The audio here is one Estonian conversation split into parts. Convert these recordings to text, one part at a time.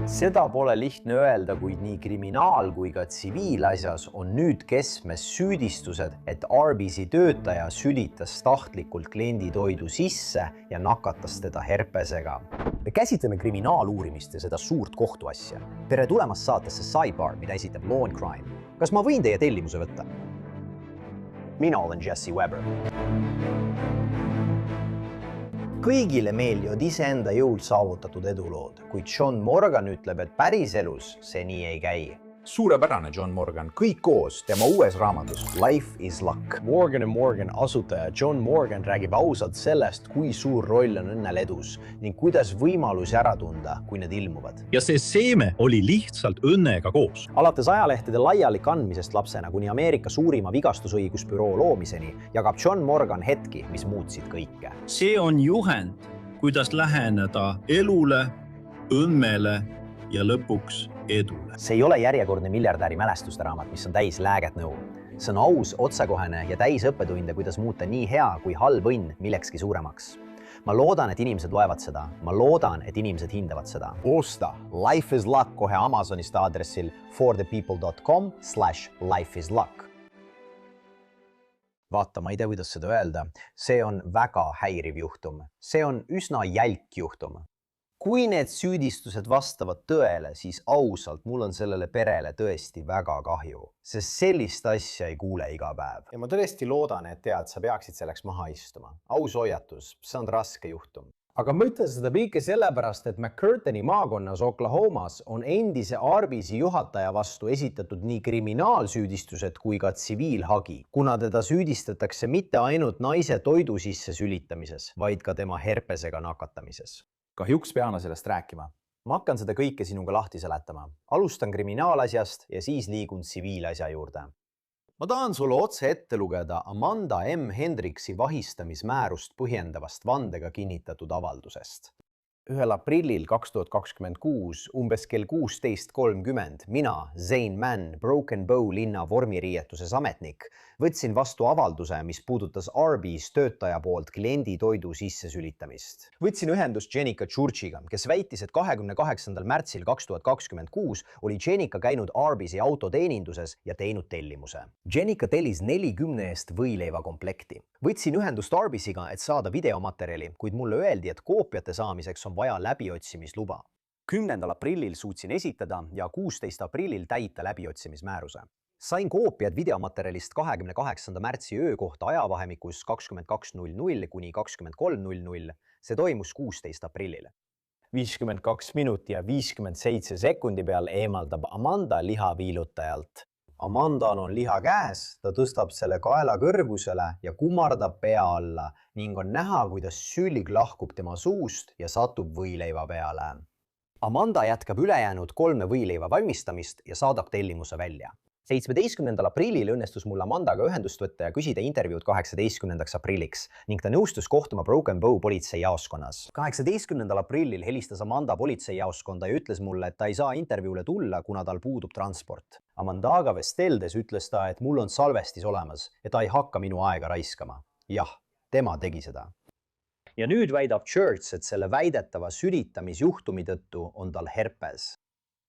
Seda pole lihtne öelda, kuid nii kriminaal- kui ka tsiviilasjas on nüüd keskmes süüdistused, et Arby'si töötaja sülitas tahtlikult kliendi toidu sisse ja nakatas teda herpesega. Me käsitleme kriminaaluurimist ja seda suurt kohtuasja. Tere tulemast saatesse Sidebar, mida esitab Law and Crime. Kas ma võin teie tellimuse võtta? Mina olen Jesse Weber. Kõigile meeldivad iseenda jõul saavutatud edulood, kuid John Morgan ütleb, et päriselus see nii ei käi. Suurepärane John Morgan, kõik koos tema uues raamatus Life is Luck. Morgan & Morgan asutaja John Morgan räägib ausalt sellest, kui suur roll on õnnel edus ning kuidas võimalusi ära tunda, kui need ilmuvad. Ja see seeme oli lihtsalt õnnega koos. Alates ajalehtede laiali kandmisest lapsena kuni Ameerika suurima vigastusõigusbüroo loomiseni jagab John Morgan hetki, mis muutsid kõike. See on juhend, kuidas läheneda elule, õnnele ja lõpuks edule. See ei ole järjekordne miljardäri mälestuste raamat, mis on täis lääget nõu. See on aus, otsekohene ja täis õppetunde, kuidas muuta nii hea kui halb õnn millekski suuremaks. Ma loodan, et inimesed loevad seda. Ma loodan, et inimesed hindavad seda. Osta Life is Luck kohe Amazonist aadressil forthepeople.com/lifeisluck. Vaata, ma ei tea, kuidas seda öelda. See on väga häiriv juhtum. See on üsna jälk juhtum. Kui need süüdistused vastavad tõele, siis ausalt, mul on sellele perele tõesti väga kahju, sest sellist asja ei kuule iga päev. Ja ma tõesti loodan, et tead, sa peaksid selleks maha istuma. Aus hoiatus, see on raske juhtum. Aga ma ütlen seda kõike sellepärast, et McCurtani maakonnas Oklahomas on endise Arby'si juhataja vastu esitatud nii kriminaalsüüdistused kui ka tsiviilhagi, kuna teda süüdistatakse mitte ainult naise toidu sisse sülitamises, vaid ka tema herpesega nakatamises. Kahjuks pean sellest rääkima. Ma hakkan seda kõike sinuga lahti seletama. Alustan kriminaalasjast ja siis liigun tsiviilasja juurde. Ma tahan sulle otse ette lugeda Amanda M. Hendriksi vahistamismäärust põhjendavast vandega kinnitatud avaldusest. 1. aprillil 2026 umbes kell 16.30 mina, Zane Mann, Broken Bow linna vormiriietuses ametnik, võtsin vastu avalduse, mis puudutas Arby's töötaja poolt kliendi toidu sisse sülitamist. Võtsin ühendust Jenica Churchiga, kes väitis, et 28. märtsil 2026 oli Jenica käinud Arby'si autoteeninduses ja teinud tellimuse. Jenica tellis 40 eest võileivakomplekti. Võtsin ühendust Arby'siga, et saada videomaterjali, kuid mulle öeldi, et koopiate saamiseks on vaja läbiotsimisluba. 10. aprillil suutsin esitada ja 16. aprillil täita läbiotsimismääruse. Sain koopiad videomaterjalist 28. märtsi öö kohta ajavahemikus 22.00 kuni 23.00. See toimus 16. aprillil. 52 minuti ja 57 sekundi peal eemaldab Amanda liha viilutajalt. Amandal on liha käes, ta tõstab selle kaela kõrgusele ja kummardab pea alla ning on näha, kuidas sülg lahkub tema suust ja satub võileiva peale. Amanda jätkab ülejäänud 3 võileiva valmistamist ja saadab tellimuse välja. 17. aprillil õnnestus mul Amandaga ühendust võtta ja küsida intervjuud 18. aprilliks ning ta nõustus kohtuma Broken Bow politseijaoskonnas. 18. aprillil helistas Amanda politseijaoskonda ja ütles mulle, et ta ei saa intervjuule tulla, kuna tal puudub transport. Amandaga vesteldes ütles ta, et mul on salvestis olemas ja ta ei hakka minu aega raiskama. Jah, tema tegi seda. Ja nüüd väidab Church, et selle väidetava sülitamisjuhtumi tõttu on tal herpes.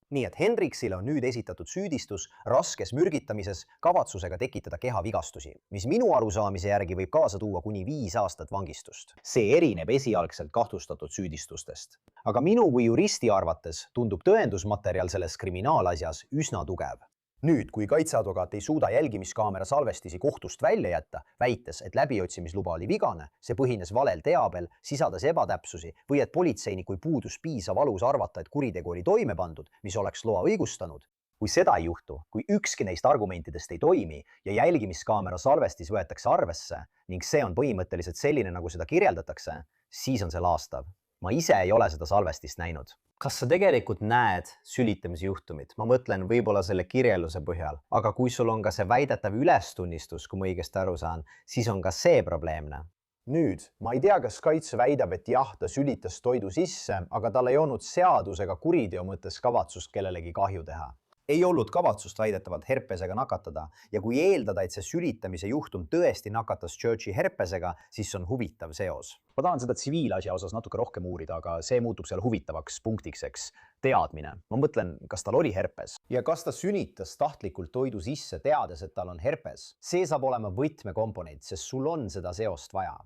Nii et Hendriksile on nüüd esitatud süüdistus raskes mürgitamises kavatsusega tekitada kehavigastusi, mis minu arusaamise järgi võib kaasa tuua kuni 5 aastat vangistust. See erineb esialgselt kahtlustatud süüdistustest. Aga minu kui juristi arvates tundub tõendusmaterjal selles kriminaalasjas üsna tugev. Nüüd, kui kaitseadvokaat ei suuda jälgimiskaamera salvestisi kohtust välja jätta, väites, et läbiotsimisluba oli vigane, see põhines valel teabel, sisades ebatäpsusi või et politseinikul puudus piisav alus arvata, et kuritegu oli toime pandud, mis oleks loa õigustanud. Kui seda ei juhtu, kui ükski neist argumentidest ei toimi ja jälgimiskaamera salvestis võetakse arvesse ning see on põhimõtteliselt selline, nagu seda kirjeldatakse, siis on see laastav. Ma ise ei ole seda salvestist näinud. Kas sa tegelikult näed sülitamise juhtumit? Ma mõtlen võib-olla selle kirjelduse põhjal, aga kui sul on ka see väidetav ülestunnistus, kui ma õigesti aru saan, siis on ka see probleemne. Nüüd, ma ei tea, kas kaitse väidab, et jah, ta sülitas toidu sisse, aga tal ei olnud seadusega kuriteo mõttes kavatsust kellelegi kahju teha. ei olnud kavatsust väidetavalt herpesega nakatada ja kui eeldada, et see sülitamise juhtum tõesti nakatas Churchi herpesega, siis on huvitav seos. Ma tahan seda tsiviilasja osas natuke rohkem uurida, aga see muutub seal huvitavaks punktiks, eks. Teadmine. Ma mõtlen, kas tal oli herpes. Ja kas ta sünitas tahtlikult toidu sisse, teades, et tal on herpes? See saab olema võtmekomponent, sest sul on seda seost vaja.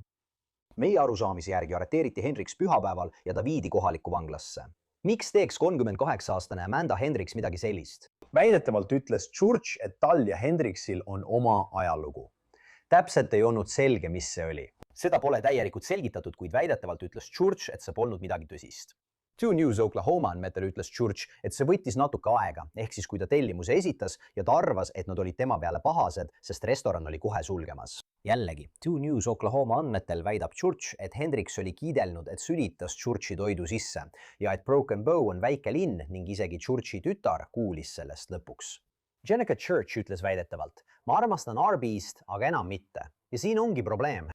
Meie arusaamise järgi arreteeriti Hendriks pühapäeval ja ta viidi kohalikku vanglasse. Miks teeks 38-aastane Amanda Hendriks midagi sellist? Väidetavalt ütles Church, et tal ja Hendriksil on oma ajalugu. Täpselt ei olnud selge, mis see oli. Seda pole täielikult selgitatud, kuid väidetavalt ütles Church, et see polnud midagi tõsist. 2 News Oklahoma andmetel ütles Church, et see võttis natuke aega, ehk siis kui ta tellimuse esitas ja ta arvas, et nad olid tema peale pahased, sest restoran oli kohe sulgemas. Jällegi, 2 News Oklahoma andmetel väidab Church, et Hendriks oli kiidelnud, et sülitas Churchi toidu sisse ja et Broken Bow on väike linn ning isegi Churchi tütar kuulis sellest lõpuks. Jenica Church ütles väidetavalt, ma armastan Arby'st, aga enam mitte. Ja siin ongi probleem.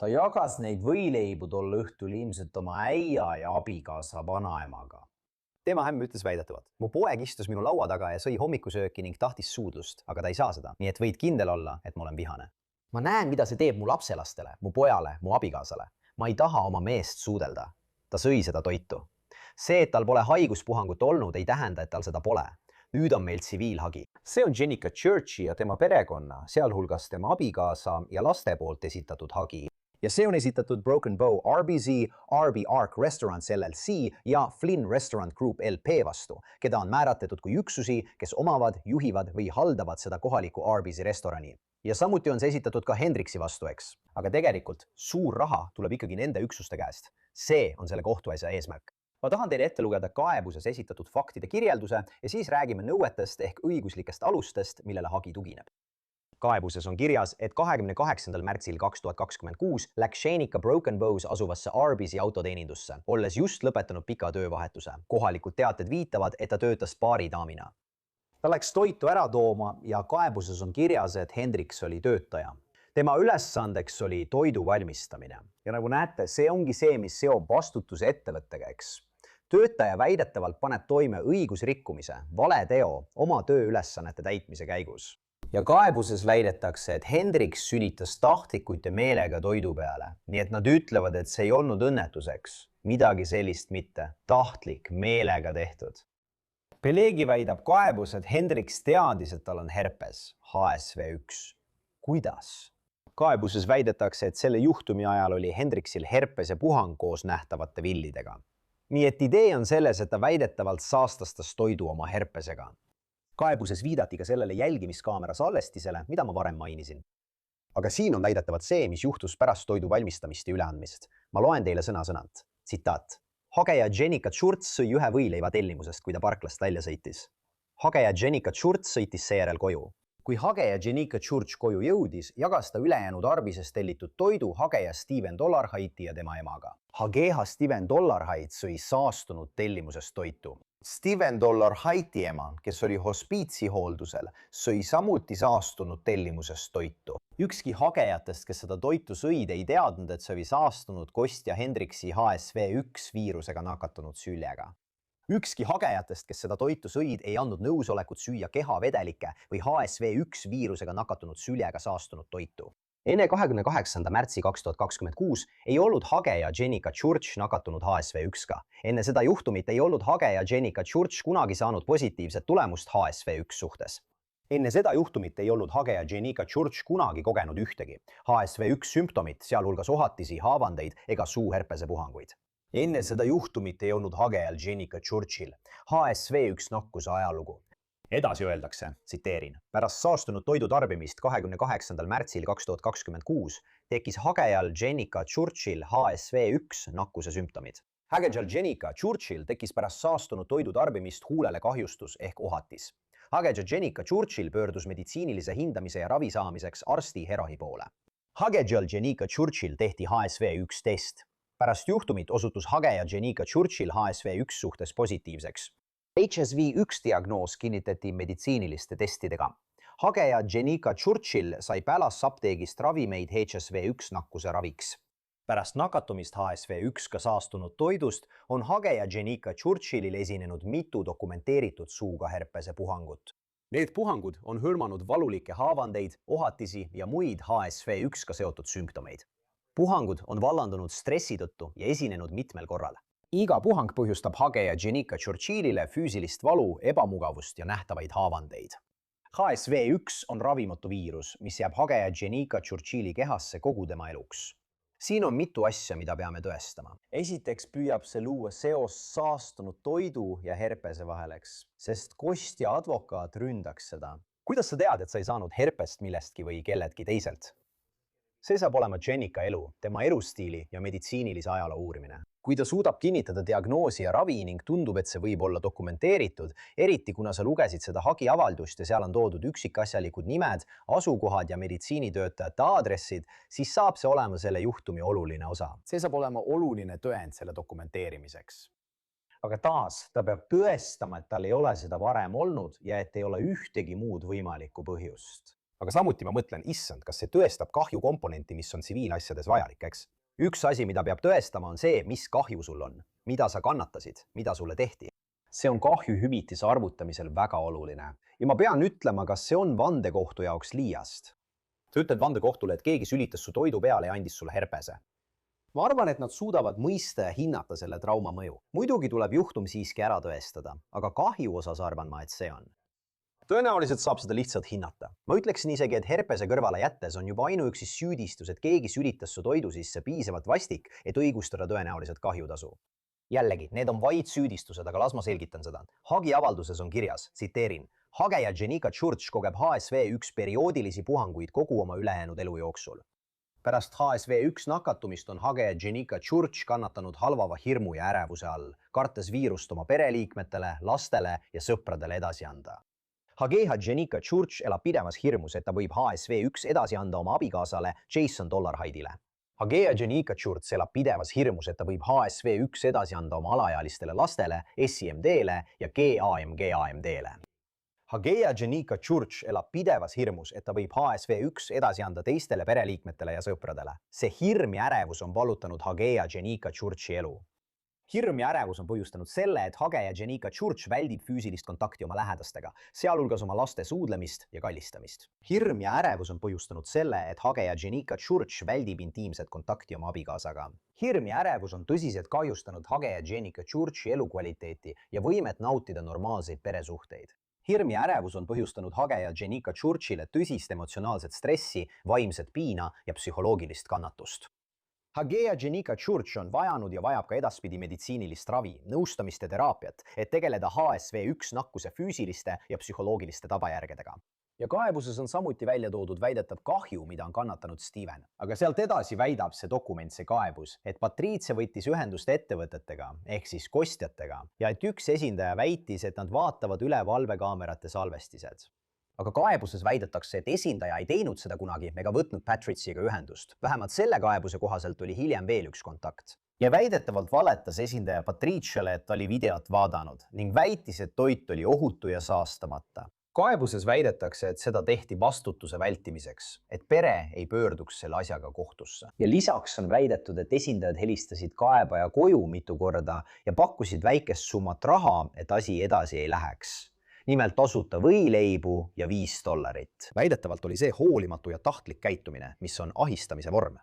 Ta jagas neid võileibu tol õhtul ilmselt oma äia ja abikaasa vanaemaga. Tema ämm ütles väidetavalt, mu poeg istus minu laua taga ja sõi hommikusööki ning tahtis suudlust, aga ta ei saa seda, nii et võid kindel olla, et ma olen vihane. Ma näen, mida see teeb mu lapselastele, mu pojale, mu abikaasale. Ma ei taha oma meest suudelda. Ta sõi seda toitu. See, et tal pole haiguspuhangut olnud, ei tähenda, et tal seda pole. Nüüd on meil tsiviilhagi. See on Jenica Churchi ja tema perekonna, sealhulgas tema abikaasa ja laste poolt esitatud hagi. Ja see on esitatud Broken Bow RBZ, RB Ark Restaurants LLC ja Flynn Restaurant Group LP vastu, keda on määratletud kui üksusi, kes omavad, juhivad või haldavad seda kohalikku RBZ restorani. Ja samuti on see esitatud ka Hendriksi vastu, eks. Aga tegelikult suur raha tuleb ikkagi nende üksuste käest. See on selle kohtuasja eesmärk. Ma tahan teile ette lugeda kaebuses esitatud faktide kirjelduse ja siis räägime nõuetest ehk õiguslikest alustest, millele hagi tugineb. Kaebuses on kirjas, et 28. märtsil 2026 läks Jenica Broken Bows asuvasse RBZ autoteenindusse, olles just lõpetanud pika töövahetuse. Kohalikud teated viitavad, et ta töötas baaridaamina. Ta läks toitu ära tooma ja kaebuses on kirjas, et Hendriks oli töötaja. Tema ülesandeks oli toidu valmistamine. Ja nagu näete, see ongi see, mis seob vastutuse ettevõttega, eks. Töötaja väidetavalt paneb toime õigusrikkumise, vale teo oma tööülesannete täitmise käigus. Ja kaebuses väidetakse, et Hendriks sülitas tahtlikult ja meelega toidu peale. Nii et nad ütlevad, et see ei olnud õnnetuseks. Midagi sellist mitte. Tahtlik, meelega tehtud. Pelegi väidab kaebus, et Hendriks teadis, et tal on herpes, HSV1. Kuidas? Kaebuses väidetakse, et selle juhtumi ajal oli Hendriksil herpes ja puhang koos nähtavate villidega. Nii et idee on selles, et ta väidetavalt saastastas toidu oma herpesega. Kaebuses viidati ka sellele jälgimiskaamera salvestisele, mida ma varem mainisin. Aga siin on väidetavalt see, mis juhtus pärast toidu valmistamist ja üleandmist. Ma loen teile sõna-sõnalt. Tsitaat. Hageja Jenica Church sõi ühe võileiva tellimusest, kui ta parklast välja sõitis. Hageja Jenica Church sõitis seejärel koju. Kui hageja Jenica Church koju jõudis, jagas ta ülejäänud Arbisest tellitud toidu hageja Steven Dollarhaiti ja tema emaga. Hageja Steven Dollarhait sõi saastunud tellimusest toitu. Steven Dollarhaiti ema, kes oli hospiitsi hooldusel, sõi samuti saastunud tellimusest toitu. Ükski hagejatest, kes seda toitu sõid, ei teadnud, et see oli saastunud Kostja Hendriksi HSV1 viirusega nakatunud süljega. Ükski hagejatest, kes seda toitu sõid, ei andnud nõusolekut süüa kehavedelikke või HSV1 viirusega nakatunud süljega saastunud toitu. Enne 28. märtsi 2026 ei olnud hageja Jenica Church nakatunud HSV1-ga. Enne seda juhtumit ei olnud hageja Jenica Church kunagi saanud positiivset tulemust HSV1 suhtes. Enne seda juhtumit ei olnud hageja Jenica Church kunagi kogenud ühtegi HSV1 sümptomit, sealhulgas ohatisi, haavandeid ega suuherpese puhanguid. Enne seda juhtumit ei olnud hagejal Jenica Churchil HSV1 nakkuse ajalugu. Edasi öeldakse, tsiteerin, pärast saastunud toidu tarbimist 28. märtsil 2026 tekkis hagejal Jenica Churchil HSV1 nakkuse sümptomid. Hagejal Jenica Churchil tekkis pärast saastunud toidu tarbimist huulele kahjustus ehk ohatis. Hageja Jenica Churchill pöördus meditsiinilise hindamise ja ravi saamiseks arsti Herahi poole. Hagejal Jenica Churchill tehti HSV1 test. Pärast juhtumit osutus hageja Jenica Churchill HSV1 suhtes positiivseks. HSV1 diagnoos kinnitati meditsiiniliste testidega. Hageja Jenica Churchill sai Pälas apteegist ravimeid HSV1 nakkuse raviks. Pärast nakatumist HSV1-ga saastunud toidust on Hage ja Jenica Churchillil esinenud mitu dokumenteeritud suuga herpese puhangut. Need puhangud on hõlmanud valulikke haavandeid, ohatisi ja muid HSV1-ga seotud sümptomeid. Puhangud on vallandunud stressi tõttu ja esinenud mitmel korral. Iga puhang põhjustab Hage ja Jenica Churchillile füüsilist valu, ebamugavust ja nähtavaid haavandeid. HSV1 on ravimatu viirus, mis jääb Hage ja Jenica Churchilli kehasse kogu tema eluks. Siin on mitu asja, mida peame tõestama. Esiteks püüab see luua seos saastunud toidu ja herpese vaheleks, sest kostja advokaat ründaks seda. Kuidas sa tead, et sa ei saanud herpest millestki või kelledki teiselt? See saab olema Jenica elu, tema elustiili ja meditsiinilise ajaloo uurimine. Kui ta suudab kinnitada diagnoosi ja ravi ning tundub, et see võib olla dokumenteeritud, eriti kuna sa lugesid seda hagiavaldust ja seal on toodud üksikasjalikud nimed, asukohad ja meditsiinitöötajate aadressid, siis saab see olema selle juhtumi oluline osa. See saab olema oluline tõend selle dokumenteerimiseks. Aga taas, ta peab tõestama, et tal ei ole seda varem olnud ja et ei ole ühtegi muud võimalikku põhjust. Aga samuti ma mõtlen, issand, kas see tõestab kahju komponenti, mis on tsiviilasjades vajalik, eks? Üks asi, mida peab tõestama, on see, mis kahju sul on, mida sa kannatasid, mida sulle tehti. See on kahjuhüvitise arvutamisel väga oluline. Ja ma pean ütlema, kas see on vandekohtu jaoks liiast. Sa ütled vandekohtule, et keegi sülitas su toidu peale ja andis sulle herpese. Ma arvan, et nad suudavad mõista ja hinnata selle trauma mõju. Muidugi tuleb juhtum siiski ära tõestada, aga kahju osas arvan ma, et see on. Tõenäoliselt saab seda lihtsalt hinnata. Ma ütleksin isegi, et herpese kõrvale jättes on juba ainuüksi süüdistus, et keegi sülitas su toidu sisse piisavalt vastik, et õigustada tõenäoliselt kahjutasu. Jällegi, need on vaid süüdistused, aga las ma selgitan seda. Hagiavalduses on kirjas, tsiteerin, Hage ja Jenica Church kogeb HSV1 perioodilisi puhanguid kogu oma ülejäänud elu jooksul. Pärast HSV1 nakatumist on Hage ja Jenica Church kannatanud halvava hirmu ja ärevuse all, kartes viirust oma pereliikmetele, lastele ja sõpradele edasi anda. Hage ja Jenica Church elab pidevas hirmus, et ta võib HSV1 edasi anda oma abikaasale Jason Dollarhidile. Hage ja Jenica Church elab pidevas hirmus, et ta võib HSV1 edasi anda oma alaealistele lastele, SIMD-le ja GAMD-le. Hage ja Jenica Church elab pidevas hirmus, et ta võib HSV1 edasi anda teistele pereliikmetele ja sõpradele. See hirm ja ärevus on vallutanud Hage ja Jenica Churchi elu. Hirm ja ärevus on põhjustanud selle, et Hage ja Jenica Church väldib füüsilist kontakti oma lähedastega, sealhulgas oma laste suudlemist ja kallistamist. Hirm ja ärevus on põhjustanud selle, et Hage ja Jenica Church väldib intiimset kontakti oma abikaasaga. Hirm ja ärevus on tõsiselt kahjustanud Hage ja Jenica Churchi elukvaliteeti ja võimet nautida normaalseid peresuhteid. Hirm ja ärevus on põhjustanud Hage ja Jenica Churchile tõsist emotsionaalset stressi, vaimset piina ja psühholoogilist kannatust. Hage ja Jenica Church on vajanud ja vajab ka edaspidi meditsiinilist ravi, nõustamist ja teraapiat, et tegeleda HSV1 nakkuse füüsiliste ja psühholoogiliste tabajärgedega. Ja kaebuses on samuti välja toodud väidetav kahju, mida on kannatanud Steven. Aga sealt edasi väidab see dokument, see kaebus, et Patricia võttis ühendust ettevõtetega ehk siis kostjatega ja et üks esindaja väitis, et nad vaatavad üle valvekaamerate salvestised. Aga kaebuses väidetakse, et esindaja ei teinud seda kunagi ega võtnud Patriciaga ühendust. Vähemalt selle kaebuse kohaselt oli hiljem veel üks kontakt. Ja väidetavalt valetas esindaja Patriciale, et ta oli videot vaadanud ning väitis, et toit oli ohutu ja saastamata. Kaebuses väidetakse, et seda tehti vastutuse vältimiseks, et pere ei pöörduks selle asjaga kohtusse. Ja lisaks on väidetud, et esindajad helistasid kaebaja koju mitu korda ja pakkusid väikest summat raha, et asi edasi ei läheks. Nimelt tasuta võileibu ja $5. Väidetavalt oli see hoolimatu ja tahtlik käitumine, mis on ahistamise vorm.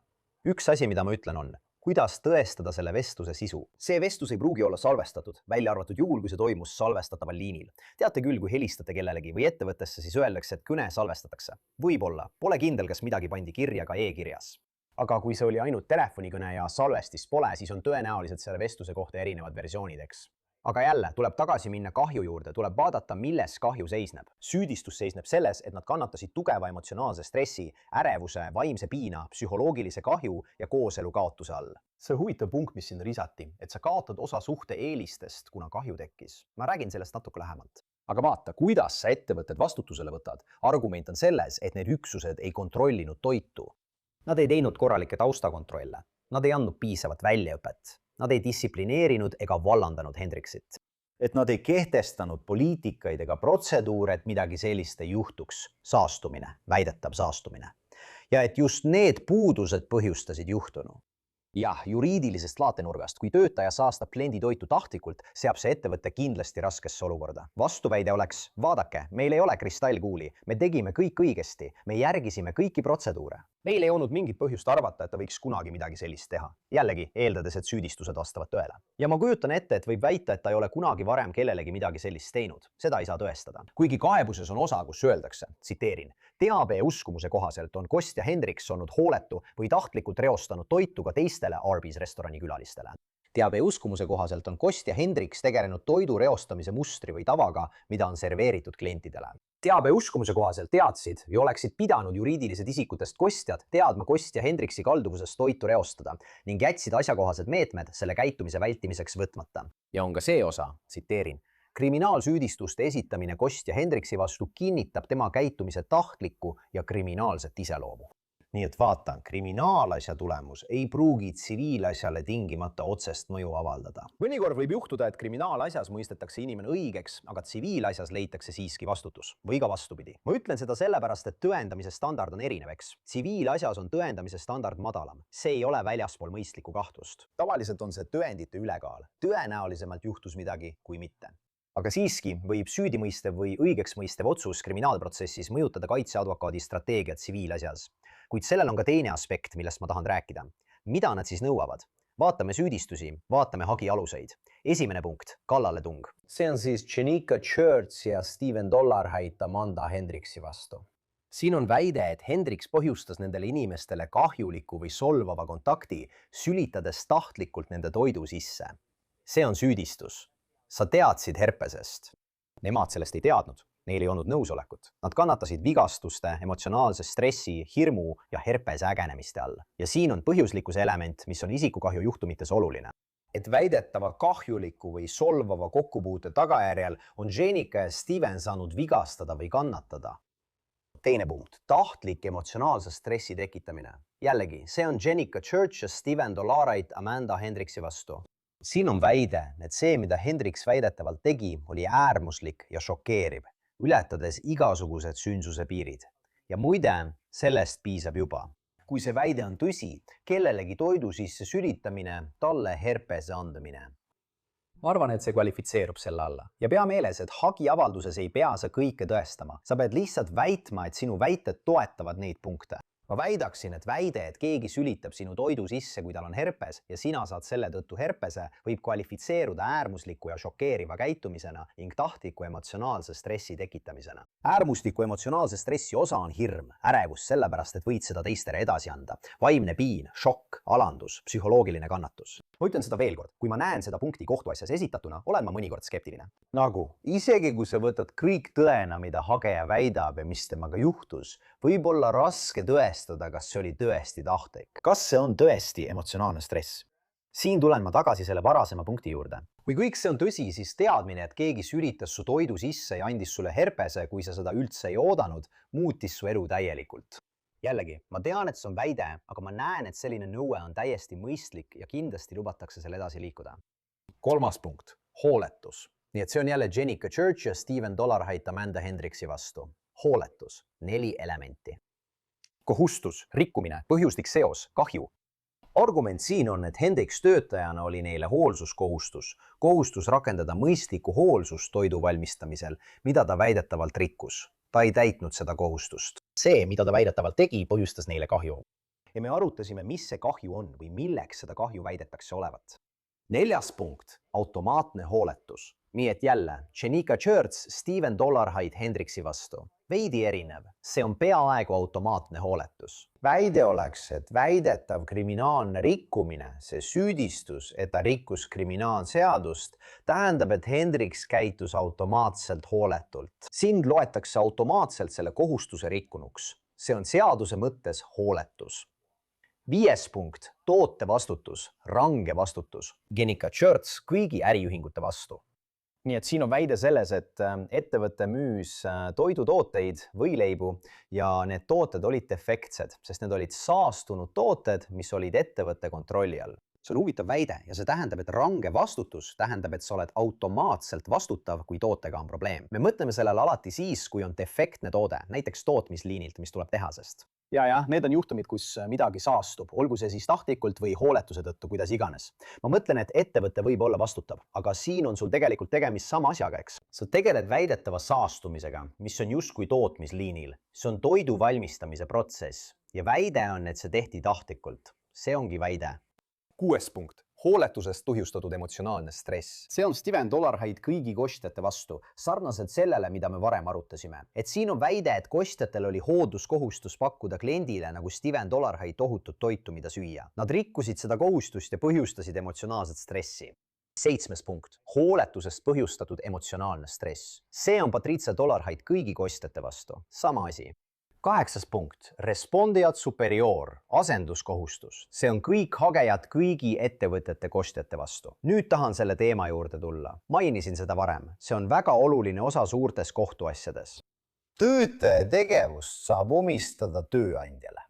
Üks asi, mida ma ütlen on, kuidas tõestada selle vestluse sisu. See vestlus ei pruugi olla salvestatud, välja arvatud juhul, kui see toimus salvestataval liinil. Teate küll, kui helistate kellelegi või ettevõttesse, siis öeldakse, et kõne salvestatakse. Võib-olla, pole kindel, kas midagi pandi kirja ka e-kirjas. Aga kui see oli ainult telefonikõne ja salvestist pole, siis on tõenäoliselt selle vestluse kohta erinevad versioonid, eks. Aga jälle, tuleb tagasi minna kahju juurde, tuleb vaadata, milles kahju seisneb. Süüdistus seisneb selles, et nad kannatasid tugeva emotsionaalse stressi, ärevuse, vaimse piina, psühholoogilise kahju ja kooselu kaotuse all. See huvitav punkt, mis siin risati, et sa kaotad osa suhte eelistest, kuna kahju tekkis. Ma räägin sellest natuke lähemalt. Aga vaata, kuidas sa ettevõtted vastutusele võtad. Argument on selles, et need üksused ei kontrollinud toitu. Nad ei teinud korralikke taustakontrolle. Nad ei andnud piisavat väljaõpet. Nad ei distsiplineerinud ega vallandanud Hendriksit. Et nad ei kehtestanud poliitikaid ega protseduure, et midagi sellist ei juhtuks. Saastumine, väidetav saastumine. Ja et just need puudused põhjustasid juhtunu. jah, juriidilisest vaatenurgast, kui töötaja saastab kliendi toitu tahtlikult, seab see ettevõtte kindlasti raskesse olukorda. Vastuväide oleks, vaadake, meil ei ole kristallkuuli, me tegime kõik õigesti, me järgisime kõiki protseduure. Meil ei olnud mingit põhjust arvata, et ta võiks kunagi midagi sellist teha. Jällegi, eeldades, et süüdistused vastavad tõele. Ja ma kujutan ette, et võib väita, et ta ei ole kunagi varem kellelegi midagi sellist teinud. Seda ei saa tõestada. Kuigi kaebuses on osa, kus öeldakse, tsiteerin, teabe ja uskumuse kohaselt on Kostja Hendriks olnud hooletu või tahtlikult reostanud toitu ka teistele Arby's restorani külalistele. Teabe ja uskumuse kohaselt on Kostja Hendriks tegelenud toidu reostamise mustri või tavaga, mida on serveeritud klientidele. Teabe ja uskumuse kohaselt teadsid ja oleksid pidanud juriidilised isikutest kostjad teadma Kostja Hendriksi kalduvusest toitu reostada ning jätsid asjakohased meetmed selle käitumise vältimiseks võtmata. Ja on ka see osa, tsiteerin, kriminaalsüüdistuste esitamine Kostja Hendriksi vastu kinnitab tema käitumise tahtlikku ja kriminaalset iseloomu. Nii et vaata, kriminaalasja tulemus ei pruugi tsiviilasjale tingimata otsest mõju avaldada. Mõnikord võib juhtuda, et kriminaalasjas mõistetakse inimene õigeks, aga tsiviilasjas leitakse siiski vastutus või ka vastupidi. Ma ütlen seda sellepärast, et tõendamise standard on erinev, eks. Tsiviilasjas on tõendamise standard madalam. See ei ole väljaspool mõistlikku kahtlust. Tavaliselt on see tõendite ülekaal. Tõenäolisemalt juhtus midagi kui mitte. Aga siiski võib süüdimõistev või õigeksmõistev otsus kriminaalprotsessis mõjutada kaitseadvokaadi strateegiat tsiviilasjas. Kuid sellel on ka teine aspekt, millest ma tahan rääkida. Mida nad siis nõuavad? Vaatame süüdistusi, vaatame hagi aluseid. Esimene punkt, kallaletung. See on siis Jenica Church ja Steven Dollarhide Amanda Hendriksi vastu. Siin on väide, et Hendriks põhjustas nendele inimestele kahjuliku või solvava kontakti, sülitades tahtlikult nende toidu sisse. See on süüdistus. Sa teadsid herpesest. Nemad sellest ei teadnud, neil ei olnud nõusolekut. Nad kannatasid vigastuste, emotsionaalse stressi, hirmu ja herpese ägenemiste all. Ja siin on põhjuslikkuse element, mis on isikukahju juhtumites oluline. Et väidetava kahjuliku või solvava kokkupuute tagajärjel on Jenica ja Steven saanud vigastada või kannatada. Teine punkt, tahtlik emotsionaalse stressi tekitamine. Jällegi, see on Jenica Church ja Steven Dollarhide Amanda Hendriksi vastu. Siin on väide, et see, mida Hendriks väidetavalt tegi, oli äärmuslik ja šokeeriv, ületades igasugused sündsuse piirid. Ja muide, sellest piisab juba. Kui see väide on tõsi, kellelegi toidu sisse sülitamine, talle herpese andmine. Ma arvan, et see kvalifitseerub selle alla. Ja pea meeles, et hagiavalduses ei pea sa kõike tõestama. Sa pead lihtsalt väitma, et sinu väited toetavad neid punkte. Ma väidaksin, et väide, et keegi sülitab sinu toidu sisse, kui tal on herpes ja sina saad selle tõttu herpese, võib kvalifitseeruda äärmusliku ja šokeeriva käitumisena ning tahtliku emotsionaalse stressi tekitamisena. Äärmusliku emotsionaalse stressi osa on hirm, ärevus sellepärast, et võid seda teistele edasi anda. Vaimne piin, šokk, alandus, psühholoogiline kannatus. Ma ütlen seda veel kord, kui ma näen seda punkti kohtuasjas esitatuna, olen ma mõnikord skeptiline. Nagu, isegi kui sa võtad kõik tõena, mida hageja väidab ja mis temaga juhtus, võib olla raske tõestada, kas see oli tõesti tahtlik. Kas see on tõesti emotsionaalne stress? Siin tulen ma tagasi selle varasema punkti juurde. Kui kõik see on tõsi, siis teadmine, et keegi sülitas su toidu sisse ja andis sulle herpese, kui sa seda üldse ei oodanud, muutis su elu täielikult. Jällegi, ma tean, et see on väide, aga ma näen, et selline nõue on täiesti mõistlik ja kindlasti lubatakse selle edasi liikuda. Kolmas punkt, hooletus. Nii et see on jälle Jenica Church ja Steven Dollarhide Amanda Hendriksi vastu. Hooletus, 4 elementi. Kohustus, rikkumine, põhjuslik seos, kahju. Argument siin on, et Hendriks töötajana oli neile hoolsuskohustus. Kohustus rakendada mõistlikku hoolsust toidu valmistamisel, mida ta väidetavalt rikkus. Ta ei täitnud seda kohustust. See, mida ta väidetavalt tegi, põhjustas neile kahju. Ja me arutasime, mis see kahju on või milleks seda kahju väidetakse olevat. 4. punkt, automaatne hooletus. Nii et jälle, Jenica Church, Steven Dollarhide Hendriksi vastu. Veidi erinev, see on peaaegu automaatne hooletus. Väide oleks, et väidetav kriminaalne rikkumine, see süüdistus, et ta rikkus kriminaalseadust, tähendab, et Hendriks käitus automaatselt hooletult. Sind loetakse automaatselt selle kohustuse rikkunuks. See on seaduse mõttes hooletus. 5. punkt, toote vastutus, range vastutus. Jenica Church kõigi äriühingute vastu. Nii et siin on väide selles, et ettevõte müüs toidutooteid, võileibu ja need tooted olid defektsed, sest need olid saastunud tooted, mis olid ettevõtte kontrolli all. see on huvitav väide ja see tähendab, et range vastutus tähendab, et sa oled automaatselt vastutav, kui tootega on probleem. Me mõtleme sellele alati siis, kui on defektne toode, näiteks tootmisliinilt, mis tuleb tehasest. Ja, need on juhtumid, kus midagi saastub, olgu see siis tahtlikult või hooletuse tõttu, kuidas iganes. Ma mõtlen, et ettevõte võib olla vastutav, aga siin on sul tegelikult tegemist sama asjaga, eks? Sa tegeled väidetava saastumisega, mis on justkui tootmisliinil. See on toidu valmistamise protsess ja väide on, et see tehti tahtlikult. See ongi väide. 6. punkt. Hooletusest põhjustatud emotsionaalne stress. See on Steven Dollarhide kõigi kostjate vastu, sarnaselt sellele, mida me varem arutasime. Et siin on väide, et kostjatel oli hoolduskohustus pakkuda kliendile nagu Steven Dollarhide tohutut toitu, mida süüa. Nad rikkusid seda kohustust ja põhjustasid emotsionaalset stressi. 7. punkt. Hooletusest põhjustatud emotsionaalne stress. See on Patricia Dollarhide kõigi kostjate vastu. Sama asi. 8. punkt. Respondiat superior, asenduskohustus. See on kõik hagejad kõigi ettevõtete kostjate vastu. Nüüd tahan selle teema juurde tulla. Mainisin seda varem. See on väga oluline osa suurtes kohtuasjades. Töötaja tegevust saab omistada tööandjale.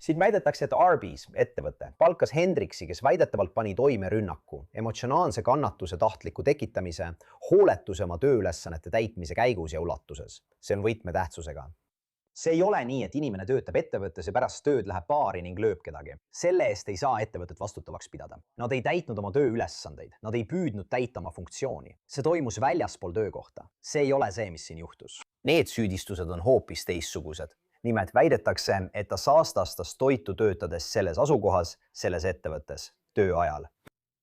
Siin väidetakse, et Arby's, ettevõte, palkas Hendriksi, kes väidetavalt pani toime rünnaku, emotsionaalse kannatuse tahtliku tekitamise, hooletuse oma tööülesannete täitmise käigus ja ulatuses. See on võtmetähtsusega. See ei ole nii, et inimene töötab ettevõttes ja pärast tööd läheb baari ning lööb kedagi. Selle eest ei saa ettevõtet vastutavaks pidada. Nad ei täitnud oma tööülesandeid. Nad ei püüdnud täita oma funktsiooni. See toimus väljaspool töökohta. See ei ole see, mis siin juhtus. Need süüdistused on hoopis teistsugused. Nimelt väidetakse, et ta saastastas toitu töötades selles asukohas, selles ettevõttes, tööajal.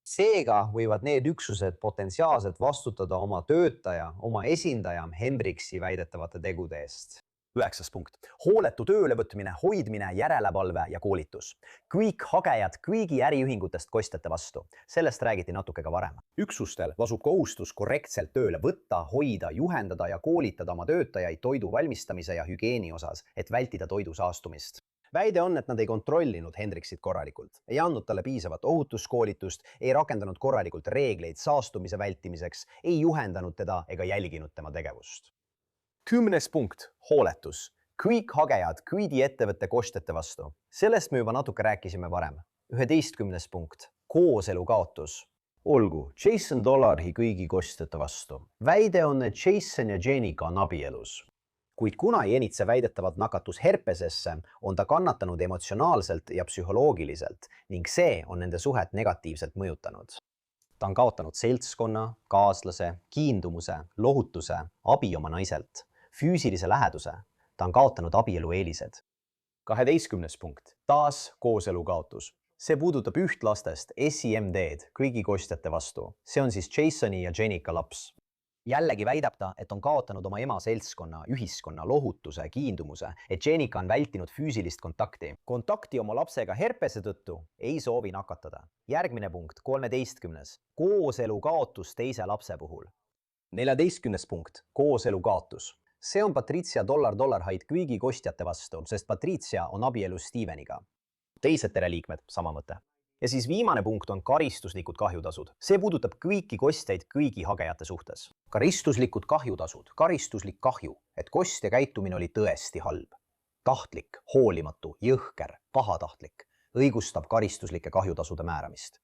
Seega võivad need üksused potentsiaalselt vastutada oma töötaja, oma esindaja Hendriksi väidetavate tegude eest. 9. punkt. Hooletu töölevõtmine, hoidmine, järelevalve ja koolitus. Kõik hagejad kõigi äriühingutest kostjate vastu. Sellest räägiti natuke ka varem. Üksustel lasub kohustus korrektselt tööle võtta, hoida, juhendada ja koolitada oma töötajaid toidu valmistamise ja hügieeni osas, et vältida toidu saastumist. Väide on, et nad ei kontrollinud Hendriksit korralikult, ei andnud talle piisavat ohutuskoolitust, ei rakendanud korralikult reegleid saastumise vältimiseks, ei juhendanud teda ega jälginud tema tegevust. 10. punkt. Hooletus. Kõik hagejad kõigi ettevõtte kostjate vastu. Sellest me juba natuke rääkisime varem. 11. punkt. Kooselu kaotus. Olgu, Jason Dollarhi kõigi kostjate vastu. Väide on, et Jason ja Jenica on abielus. Kuid kuna Jenitse väidetavalt nakatus herpesesse, on ta kannatanud emotsionaalselt ja psühholoogiliselt ning see on nende suhet negatiivselt mõjutanud. Ta on kaotanud seltskonna, kaaslase, kiindumuse, lohutuse, abi oma naiselt, füüsilise läheduse. Ta on kaotanud abielu eelised. 12. punkt. Taas kooselu kaotus. See puudutab üht lastest, SIMD-d, kõigi kostjate vastu. See on siis Jasoni ja Jenica laps. Jällegi väidab ta, et on kaotanud oma ema seltskonna, ühiskonna, lohutuse, kiindumuse, et Jenica on vältinud füüsilist kontakti. Kontakti oma lapsega herpese tõttu ei soovi nakatada. Järgmine punkt, 13. Kooselu kaotus teise lapse puhul. 14. punkt, kooselu kaotus. See on Patricia Dollarhide kõigi kostjate vastu, sest Patricia on abielus Steveniga. Teised pereliikmed, sama mõte. Ja siis viimane punkt on karistuslikud kahjutasud. See puudutab kõiki kostjaid kõigi hagejate suhtes. Karistuslikud kahjutasud, karistuslik kahju, et kostja käitumine oli tõesti halb. Tahtlik, hoolimatu, jõhker, pahatahtlik, õigustab karistuslike kahjutasude määramist.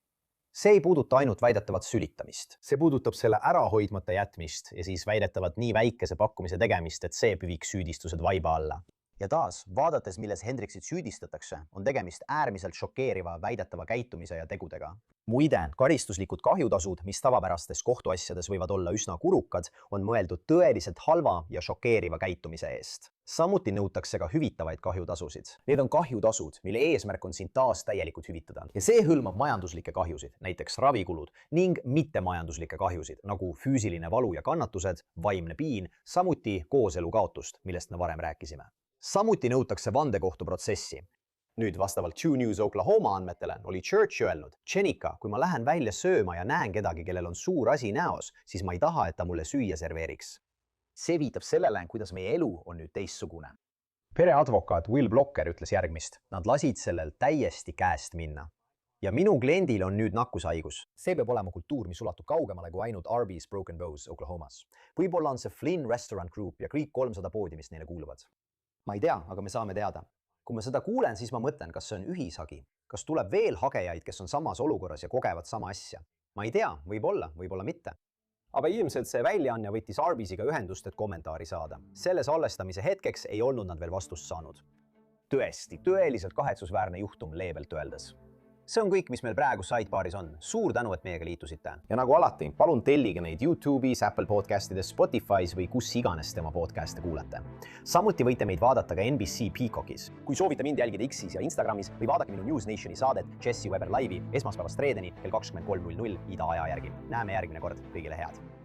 See ei puuduta ainult väidetavat sülitamist. See puudutab selle ärahoidmata jätmist ja siis väidetavat nii väikese pakkumise tegemist, et see püviks süüdistused vaiba alla. Ja taas, vaadates, milles Hendriksit süüdistatakse, on tegemist äärmiselt šokeeriva väidetava käitumise ja tegudega. Muide, karistuslikud kahjutasud, mis tavapärastes kohtuasjades võivad olla üsna kulukad, on mõeldud tõeliselt halva ja šokeeriva käitumise eest. Samuti nõutakse ka hüvitavaid kahjutasusid. Need on kahjutasud, mille eesmärk on sind taas täielikult hüvitada. Ja see hõlmab majanduslikke kahjusid, näiteks ravikulud, ning mittemajanduslikke kahjusid, nagu füüsiline valu ja kannatused, vaimne piin, samuti kooselu kaotust, millest me varem rääkisime. Samuti nõutakse vandekohtuprotsessi. Nüüd vastavalt 2 News Oklahoma andmetele oli Church öelnud, Jenica, kui ma lähen välja sööma ja näen kedagi, kellel on suur asi näos, siis ma ei taha, et ta mulle süüa serveeriks. See viitab sellele, kuidas meie elu on nüüd teistsugune. Pereadvokaat Will Blocker ütles järgmist. Nad lasid sellel täiesti käest minna. Ja minu kliendil on nüüd nakkushaigus. See peab olema kultuur, mis ulatub kaugemale kui ainult Arby's Broken Bows Oklahomas. Võib-olla on see Flynn Restaurant Group ja kõik 300 poodi, mis neile kuuluvad. Ma ei tea, aga me saame teada. Kui ma seda kuulen, siis ma mõtlen, kas see on ühishagi. kas tuleb veel hagejaid, kes on samas olukorras ja kogevad sama asja? Ma ei tea, võib-olla mitte. Aga ilmselt see väljaanne võttis Arby'siga ühendust, et kommentaari saada. Selle salvestamise hetkeks ei olnud nad veel vastust saanud. Tõesti, tõeliselt kahetsusväärne juhtum leebelt öeldes. See on kõik, mis meil praegu Sidebaaris on. Suur tänu, et meiega liitusite. Ja nagu alati, palun tellige neid YouTube'is, Apple Podcastides, Spotify's või kus iganes tema podcast'e kuulete. Samuti võite meid vaadata ka NBC Peacockis. Kui soovite mind jälgida X'is ja Instagramis või vaadake minu News Nationi saadet Jesse Weber Live'i esmaspäevast reedeni kell 23:00 ida aja järgi. Näeme järgmine kord. Kõigile head!